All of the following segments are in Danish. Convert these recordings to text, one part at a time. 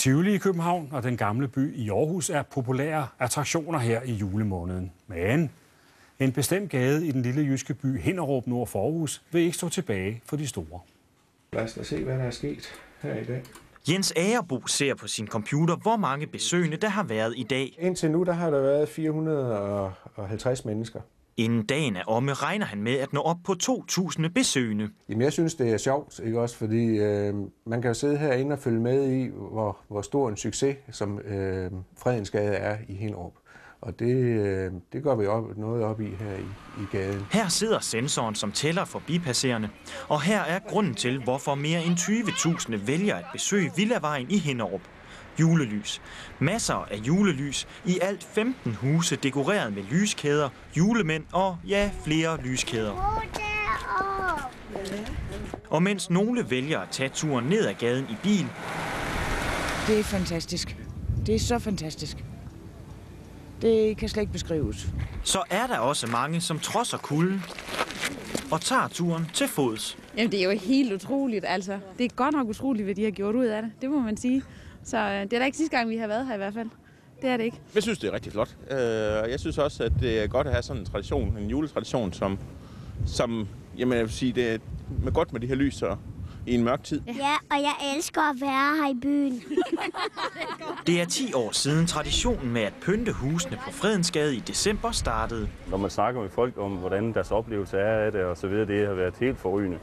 Tivoli i København og Den Gamle By i Aarhus er populære attraktioner her i julemåneden. Men en bestemt gade i den lille jyske by Hinnerup nord for Aarhus vil ikke stå tilbage for de store. Lad os da se, hvad der er sket her i dag. Jens Agerbo ser på sin computer, hvor mange besøgende der har været i dag. Indtil nu der har der været 450 mennesker. Inden dagen er omme, regner han med at nå op på 2.000 besøgende. Jamen, jeg synes, det er sjovt, ikke også? Fordi man kan jo sidde herinde og følge med i, hvor stor en succes, som Fredensgade er i Hinnerup. Og det går vi noget op i her i gaden. Her sidder sensoren, som tæller forbipasserende. Og her er grunden til, hvorfor mere end 20.000 vælger at besøge Villavejen i Hinnerup. Julelys. Masser af julelys. I alt 15 huse dekoreret med lyskæder, julemænd og ja, flere lyskæder. Og mens nogle vælger at tage turen ned ad gaden i bil. Det er fantastisk. Det er så fantastisk. Det kan slet ikke beskrives. Så er der også mange, som trodser kulden og tager turen til fods. Jamen, det er jo helt utroligt, altså. Det er godt nok utroligt, hvad de har gjort ud af det. Det må man sige. Så det er da ikke sidste gang, vi har været her i hvert fald. Det er det ikke. Jeg synes, det er rigtig flot. Jeg synes også, at det er godt at have sådan en tradition, en juletradition, som jamen, jeg vil sige, det er godt med de her lys i en mørk tid. Ja, og jeg elsker at være her i byen. Det er 10 år siden traditionen med at pynte husene på Fredensgade i december startede. Når man snakker med folk om, hvordan deres oplevelse er af det og så videre, det har været helt forrygende.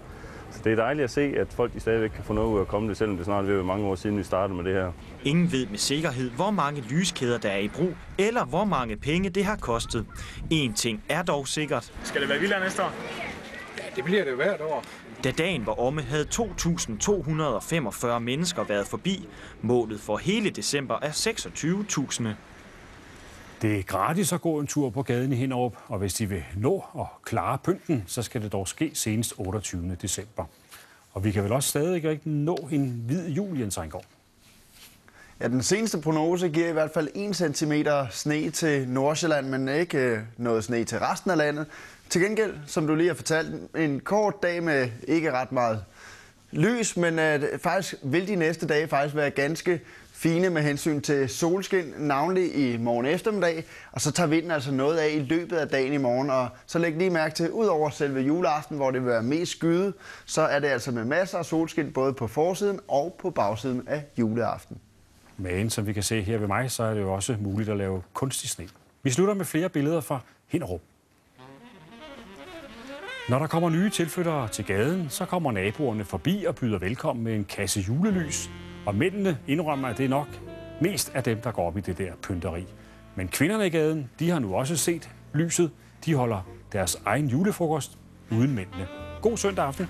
Så det er dejligt at se, at folk de stadigvæk kan få noget ud af at komme det, selvom det snart vil være mange år siden, vi startede med det her. Ingen ved med sikkerhed, hvor mange lyskæder der er i brug, eller hvor mange penge det har kostet. En ting er dog sikkert. Skal det være vildere næste år? Ja, det bliver det hvert år. Da dagen var omme, havde 2.245 mennesker været forbi. Målet for hele december er 26.000. Det er gratis at gå en tur på gaden i Hinnerup, og hvis de vil nå at klare pynten, så skal det dog ske senest 28. december. Og vi kan vel også stadig ikke nå en hvid jul, Jens Ejngård. Ja, den seneste prognose giver i hvert fald 1 centimeter sne til Nordsjælland, men ikke noget sne til resten af landet. Til gengæld, som du lige har fortalt, en kort dag med ikke ret meget lys, men faktisk vil de næste dage faktisk være ganske fine med hensyn til solskin, navnlig i morgen eftermiddag, og så tager vinden altså noget af i løbet af dagen i morgen. Og så læg lige mærke til, ud over selve juleaften, hvor det vil være mest skyet, så er det altså med masser af solskin både på forsiden og på bagsiden af juleaften. Men som vi kan se her ved mig, så er det jo også muligt at lave kunstig sne. Vi slutter med flere billeder fra Hinnerup. Når der kommer nye tilflyttere til gaden, så kommer naboerne forbi og byder velkommen med en kasse julelys. Og mændene indrømmer, at det er nok mest af dem, der går op i det der pynteri. Men kvinderne i gaden, de har nu også set lyset. De holder deres egen julefrokost uden mændene. God søndag aften.